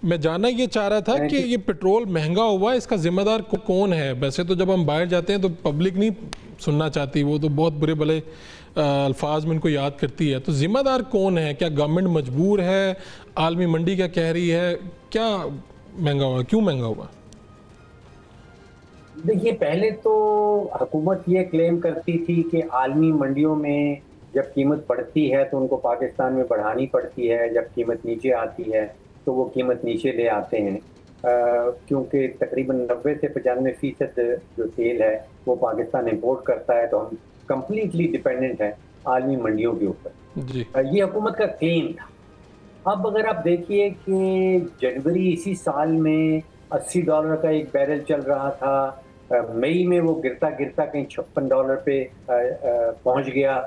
میں جاننا یہ چاہ رہا تھا کہ یہ پیٹرول مہنگا ہوا اس کا ذمہ دار کون ہے؟ ویسے تو جب ہم باہر جاتے ہیں تو پبلک نہیں سننا چاہتی، وہ تو بہت برے بھلے الفاظ میں ان کو یاد کرتی ہے، تو ذمہ دار کون ہے؟ کیا گورنمنٹ مجبور ہے؟ عالمی منڈی کیا کہہ رہی ہے؟ کیا مہنگا ہوا، کیوں مہنگا ہوا؟ دیکھیے، پہلے تو حکومت یہ کلیم کرتی تھی کہ عالمی منڈیوں میں جب قیمت بڑھتی ہے تو ان کو پاکستان میں بڑھانی پڑتی ہے، جب قیمت نیچے آتی ہے تو وہ قیمت نیچے لے آتے ہیں، کیونکہ تقریباً 90 سے 95% جو تیل ہے وہ پاکستان امپورٹ کرتا ہے، تو ہم کمپلیٹلی ڈیپینڈنٹ ہیں عالمی منڈیوں کے اوپر۔ جی یہ حکومت کا کلیم تھا۔ اب اگر آپ دیکھیے کہ جنوری اسی سال میں $80 کا ایک بیرل چل رہا تھا، مئی میں وہ گرتا گرتا کہیں $56 پہ پہنچ گیا،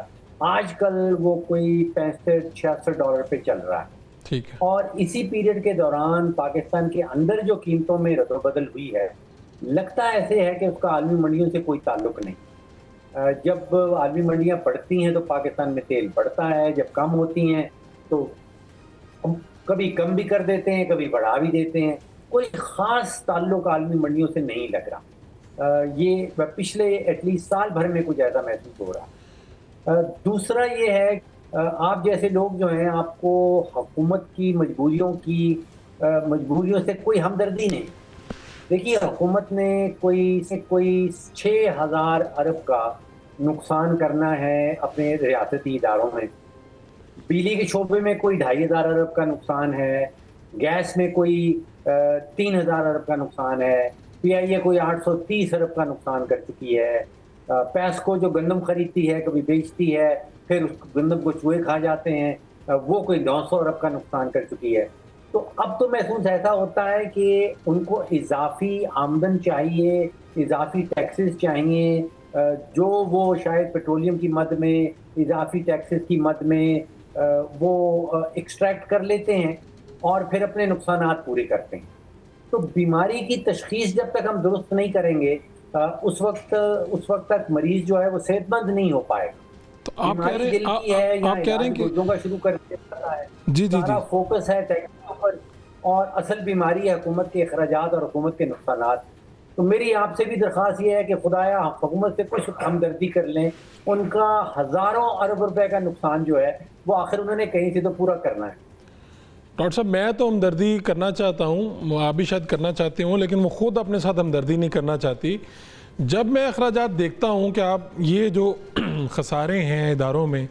آج کل وہ کوئی $65-66 پہ چل رہا ہے۔ ٹھیک ہے، اور اسی پیریڈ کے دوران پاکستان کے اندر جو قیمتوں میں رد و بدل ہوئی ہے، لگتا ایسے ہے کہ اس کا عالمی منڈیوں سے کوئی تعلق نہیں۔ جب عالمی منڈیاں بڑھتی ہیں تو پاکستان میں تیل بڑھتا ہے، جب کم ہوتی ہیں تو کبھی کم بھی کر دیتے ہیں، کبھی بڑھا بھی دیتے ہیں۔ کوئی خاص تعلق عالمی منڈیوں سے نہیں لگ رہا۔ یہ پچھلے ایٹ لیسٹ سال بھر میں کچھ ایسا محسوس ہو رہا۔ دوسرا یہ ہے، آپ جیسے لوگ جو ہیں، آپ کو حکومت کی مجبوریوں سے کوئی ہمدردی نہیں۔ دیکھیے، حکومت نے کوئی 6,000 ارب کا نقصان کرنا ہے اپنے ریاستی اداروں میں، بجلی کے شعبے میں کوئی 2,500 ارب کا نقصان ہے، گیس میں کوئی 3,000 ارب کا نقصان ہے، پی آئی اے کوئی 830 ارب کا نقصان کر چکی ہے، پیسکو جو گندم خریدتی ہے کبھی بیچتی ہے، پھر اس گندم کو چوہے کھا جاتے ہیں، وہ کوئی 900 ارب کا نقصان کر چکی ہے۔ تو اب تو محسوس ایسا ہوتا ہے کہ ان کو اضافی آمدن چاہیے، اضافی ٹیکسز چاہیے، جو وہ شاید پیٹرولیم کی مد میں، اضافی ٹیکسز کی مد میں وہ ایکسٹریکٹ کر لیتے ہیں اور پھر اپنے نقصانات پورے کرتے ہیں۔ تو بیماری کی تشخیص جب تک ہم درست نہیں کریں گے، اس وقت تک مریض جو ہے وہ صحت مند نہیں ہو پائے گا۔ تو آپ کہہ بیماری دل کی رہے ہے یا آپ کہہ رہے ہیں علاج کہ گردوں کا شروع کر دیتا ہے، جی جی جی سارا فوکس ہے ٹیکسوں پر، اور اصل بیماری ہے حکومت کے اخراجات اور حکومت کے نقصانات۔ تو میری آپ سے بھی درخواست یہ ہے کہ خدایا حکومت سے کچھ ہمدردی کر لیں، ان کا ہزاروں ارب روپے کا نقصان جو ہے وہ آخر انہوں نے کہیں سے تو پورا کرنا ہے۔ ڈاکٹر صاحب، میں تو ہمدردی کرنا چاہتا ہوں، آپ بھی شاید کرنا چاہتے ہوں، لیکن وہ خود اپنے ساتھ ہمدردی نہیں کرنا چاہتی۔ جب میں اخراجات دیکھتا ہوں کہ آپ یہ جو خسارے ہیں اداروں میں،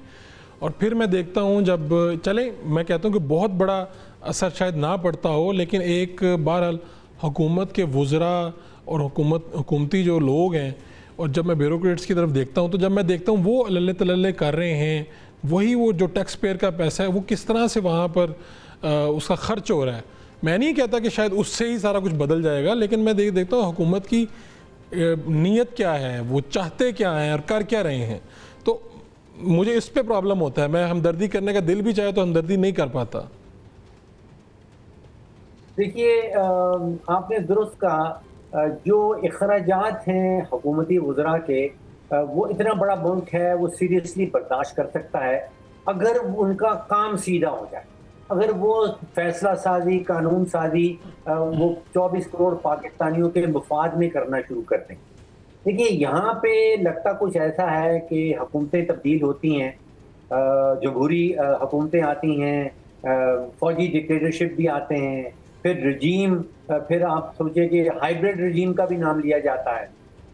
اور پھر میں دیکھتا ہوں جب چلیں میں کہتا ہوں کہ بہت بڑا اثر شاید نہ پڑتا ہو، لیکن ایک بہرحال حکومت کے وزراء اور حکومتی جو لوگ ہیں، اور جب میں بیوروکریٹس کی طرف دیکھتا ہوں تو جب میں دیکھتا ہوں وہ اللہ تللے کر رہے ہیں، وہی وہ جو ٹیکس پیئر کا پیسہ ہے وہ کس طرح سے وہاں پر اس کا خرچ ہو رہا ہے۔ میں نہیں کہتا کہ شاید اس سے ہی سارا کچھ بدل جائے گا، لیکن میں دیکھتا ہوں حکومت کی نیت کیا ہے، وہ چاہتے کیا ہیں اور کر کیا رہے ہیں۔ تو مجھے اس پہ پرابلم ہوتا ہے، میں ہمدردی کرنے کا دل بھی چاہے تو ہمدردی نہیں کر پاتا۔ دیکھیے، آپ نے درست کہا، جو اخراجات ہیں حکومتی وزراء کے، وہ اتنا بڑا ملک ہے، وہ سیریسلی برداشت کر سکتا ہے اگر ان کا کام سیدھا ہو جائے، اگر وہ فیصلہ سازی، قانون سازی وہ 24 کروڑ پاکستانیوں کے مفاد میں کرنا شروع کر دیں۔ دیکھیے، یہاں پہ لگتا کچھ ایسا ہے کہ حکومتیں تبدیل ہوتی ہیں، جمہوری حکومتیں آتی ہیں، فوجی ڈکٹیٹرشپ بھی آتے ہیں، پھر رجیم، پھر آپ سوچیں کہ ہائیبرڈ رجیم کا بھی نام لیا جاتا ہے،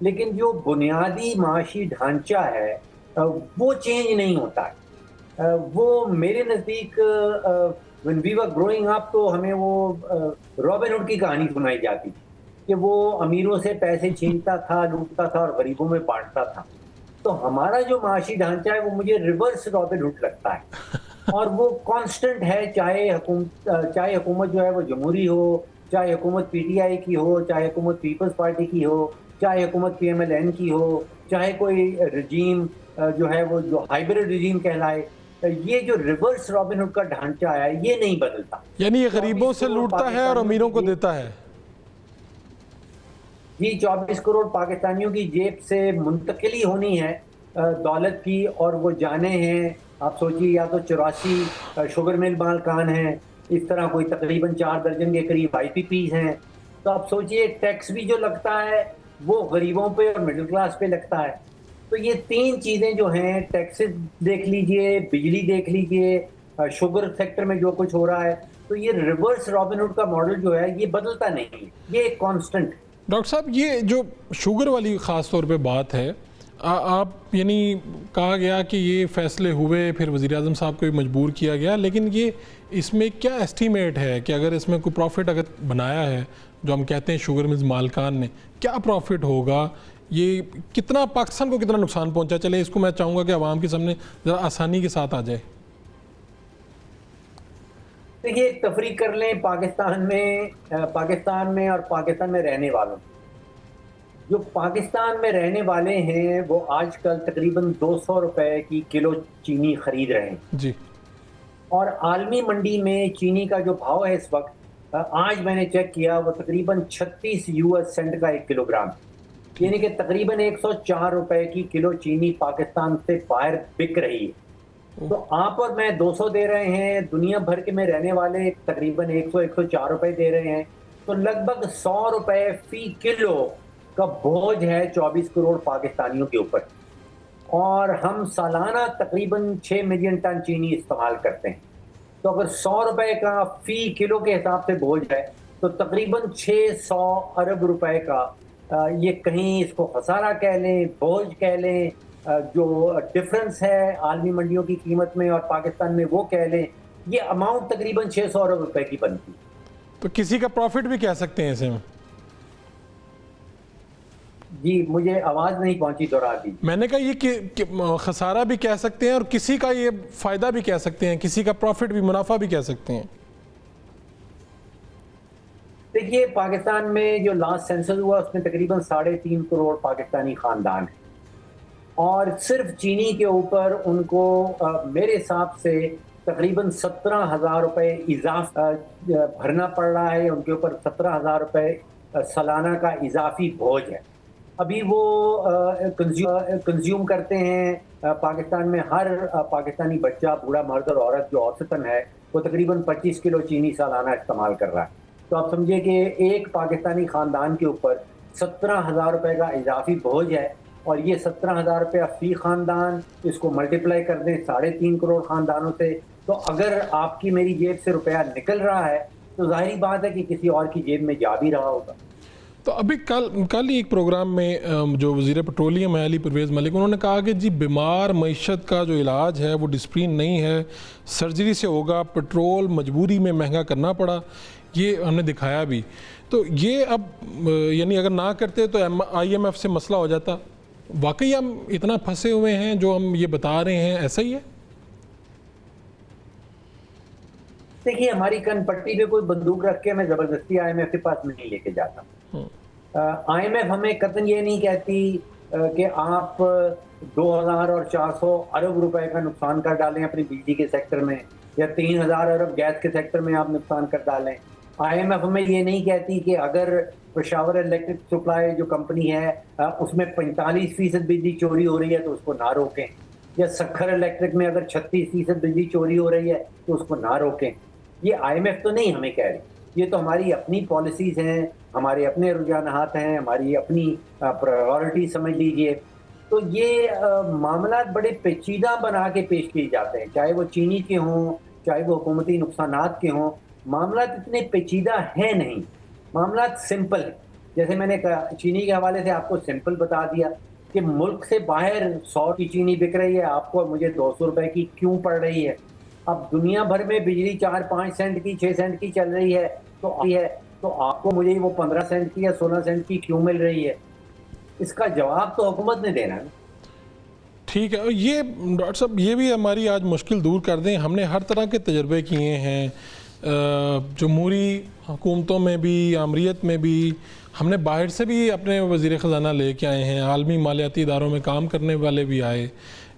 لیکن جو بنیادی معاشی ڈھانچہ ہے وہ چینج نہیں ہوتا ہے۔ وہ میرے نزدیک when we were growing up تو ہمیں وہ رابن ہوڈ کی کہانی سنائی جاتی تھی کہ وہ امیروں سے پیسے چھینتا تھا، لوٹتا تھا اور غریبوں میں بانٹتا تھا۔ تو ہمارا جو معاشی ڈھانچہ ہے وہ مجھے ریورس رابن ہوڈ لگتا ہے، اور وہ کانسٹنٹ ہے، چاہے حکومت جو ہے وہ جمہوری ہو، چاہے حکومت پی ٹی آئی کی ہو، چاہے حکومت پیپلز پارٹی کی ہو، چاہے حکومت پی ایم ایل این کی ہو، چاہے کوئی رجیم جو ہے وہ جو ہائیبرڈ رجیم کہلائے، یہ جو ریورس رابن ہوڈ کا ڈھانچہ ہے یہ نہیں بدلتا۔ یعنی یہ غریبوں سے لوٹتا ہے اور امیروں کو دیتا ہے۔ جی، 24 کروڑ پاکستانیوں کی جیب سے منتقلی ہونی ہے دولت کی، اور وہ جانے ہیں، آپ سوچیے، یا تو 84 شوگر مل مالکان ہیں، اس طرح کوئی تقریباً 4 درجن کے قریب IPPs ہیں. تو آپ سوچئے ٹیکس بھی جو لگتا ہے وہ غریبوں پہ اور مڈل کلاس پہ لگتا ہے. تو یہ 3 چیزیں جو ہیں، ٹیکسز دیکھ لیجئے، بجلی دیکھ لیجئے، شوگر سیکٹر میں جو کچھ ہو رہا ہے، تو یہ ریورس رابن ہوڈ کا ماڈل جو ہے یہ بدلتا نہیں ہے، یہ ایک کانسٹنٹ. ڈاکٹر صاحب یہ جو شوگر والی خاص طور پہ بات ہے، آپ یعنی کہا گیا کہ یہ فیصلے ہوئے، پھر وزیر اعظم صاحب کو بھی مجبور کیا گیا، لیکن یہ اس میں کیا ایسٹیمیٹ ہے کہ اگر اس میں کوئی پروفٹ اگر بنایا ہے، جو ہم کہتے ہیں شوگر ملز مالکان نے، کیا پروفٹ ہوگا؟ یہ کتنا پاکستان کو کتنا نقصان پہنچا؟ چلے اس کو میں چاہوں گا کہ عوام کے سامنے ذرا آسانی کے ساتھ آ جائے. دیکھیے ایک تفریق کر لیں پاکستان میں اور پاکستان میں رہنے والوں. جو پاکستان میں رہنے والے ہیں وہ آج کل تقریباً 200 روپے کی کلو چینی خرید رہے ہیں جی. اور عالمی منڈی میں چینی کا جو بھاؤ ہے اس وقت، آج میں نے چیک کیا، وہ تقریباً 36 US سینٹ کا 1 کلو گرام، یعنی کہ تقریباً 104 روپے کی کلو چینی پاکستان سے باہر بک رہی ہے. تو آپ اور میں 200 دے رہے ہیں، دنیا بھر کے میں رہنے والے تقریباً 104 روپے دے رہے ہیں، تو لگ بھگ 100 روپے فی کلو کا بوجھ ہے 24 کروڑ پاکستانیوں کے اوپر. اور ہم سالانہ تقریباً 6 ملین ٹن چینی استعمال کرتے ہیں. تو اگر 100 روپے کا فی کلو کے حساب سے بوجھ ہے تو تقریباً 600 ارب روپے کا یہ کہیں اس کو خسارہ کہہ لیں، بوجھ کہہ لیں، جو ڈفرنس ہے عالمی منڈیوں کی قیمت میں اور پاکستان میں وہ کہہ لیں، یہ اماؤنٹ تقریباً 600 ارب روپے کی بنتی. تو کسی کا پروفٹ بھی کہہ سکتے ہیں اسے؟ جی مجھے آواز نہیں پہنچی، دوہرا دی. میں نے کہا یہ خسارہ بھی کہہ سکتے ہیں اور کسی کا یہ فائدہ بھی کہہ سکتے ہیں، کسی کا پروفٹ بھی، منافع بھی کہہ سکتے ہیں. دیکھیے پاکستان میں جو لاسٹ سینسس ہوا اس میں تقریباً 3.5 کروڑ پاکستانی خاندان ہیں، اور صرف چینی کے اوپر ان کو میرے حساب سے تقریباً 17,000 روپے اضافہ بھرنا پڑ رہا ہے. ان کے اوپر 17,000 روپے سالانہ کا اضافی بوجھ ہے. ابھی وہ کنزیوم کرتے ہیں پاکستان میں ہر پاکستانی بچہ، بوڑھا مرد اور عورت جو اوسطاً ہے وہ تقریباً 25 کلو چینی سالانہ استعمال کر رہا ہے. تو آپ سمجھے کہ ایک پاکستانی خاندان کے اوپر 17,000 روپے کا اضافی بوجھ ہے، اور یہ 17,000 روپے فی خاندان، اس کو ملٹیپلائی کر دیں 3.5 کروڑ خاندانوں سے، تو اگر آپ کی میری جیب سے روپیہ نکل رہا ہے تو ظاہری بات ہے کہ کسی اور کی جیب میں جا بھی رہا ہوگا. تو ابھی کل ہی ایک پروگرام میں جو وزیر پیٹرولیم ہے علی پرویز ملک، انہوں نے کہا کہ جی بیمار معیشت کا جو علاج ہے وہ ڈسپلین نہیں ہے، سرجری سے ہوگا. پٹرول مجبوری میں مہنگا کرنا پڑا، یہ ہم نے دکھایا بھی. تو یہ اب یعنی اگر نہ کرتے تو IMF سے مسئلہ ہو جاتا. واقعی ہم اتنا پھنسے ہوئے ہیں جو ہم یہ بتا رہے ہیں، ایسا ہی ہے؟ دیکھیے ہماری کن پٹی پہ کوئی بندوق رکھ کے ہمیں زبردستی IMF کے پاس نہیں لے کے جاتا. IMF ہمیں قطعاً یہ نہیں کہتی کہ آپ 2,000 اور 400 ارب روپے کا نقصان کر ڈالیں اپنی بجلی کے سیکٹر میں، یا 3,000 ارب گیس کے سیکٹر میں آپ نقصان کر ڈالیں. IMF ہمیں یہ نہیں کہتی کہ اگر پشاور الیکٹرک سپلائی جو کمپنی ہے اس میں 45% بجلی چوری ہو رہی ہے تو اس کو نہ روکیں، یا سکھر الیکٹرک میں اگر 36% بجلی چوری ہو رہی ہے تو اس کو نہ روکیں. یہ IMF تو نہیں ہمیں کہہ رہی، یہ تو ہماری اپنی پالیسیز ہیں، ہمارے اپنے رجحانات ہیں، ہماری اپنی پرائیورٹی سمجھ لیجئے. تو یہ معاملات بڑے پیچیدہ بنا کے پیش کیے جاتے ہیں، چاہے وہ چینی کے ہوں، چاہے وہ حکومتی نقصانات کے ہوں. معاملات اتنے پیچیدہ ہیں نہیں، معاملات سمپل ہیں. جیسے میں نے چینی کے حوالے سے آپ کو سمپل بتا دیا کہ ملک سے باہر 100 کی چینی بک رہی ہے، آپ کو مجھے 200 روپے کی کیوں پڑ رہی ہے؟ اب دنیا بھر میں بجلی 4-5 سینٹ کی 6 سینٹ کی چل رہی ہے تو آپ کو مجھے وہ 15 سینٹ کی یا 16 سینٹ کی کیوں مل رہی ہے؟ اس کا جواب تو حکومت نے دینا ہے. ٹھیک ہے. یہ ڈاکٹر صاحب یہ بھی ہماری آج مشکل دور کر دیں. ہم نے ہر طرح کے تجربے کیے ہیں، جمہوری حکومتوں میں بھی، آمریت میں بھی. ہم نے باہر سے بھی اپنے وزیر خزانہ لے کے آئے ہیں، عالمی مالیاتی اداروں میں کام کرنے والے بھی آئے،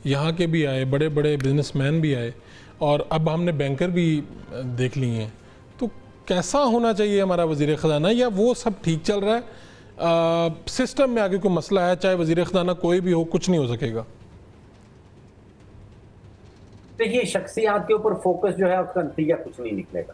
یہاں کے بھی آئے، بڑے بڑے بزنس مین بھی آئے، اور اب ہم نے بینکر بھی دیکھ لیے ہیں. تو کیسا ہونا چاہیے ہمارا وزیر خزانہ، یا وہ سب ٹھیک چل رہا ہے؟ سسٹم میں آگے کوئی مسئلہ ہے، چاہے وزیر خزانہ کوئی بھی ہو، کچھ نہیں ہو سکے گا؟ دیکھیے شخصیات کے اوپر فوکس جو ہے اس کا نتیجہ کچھ نہیں نکلے گا.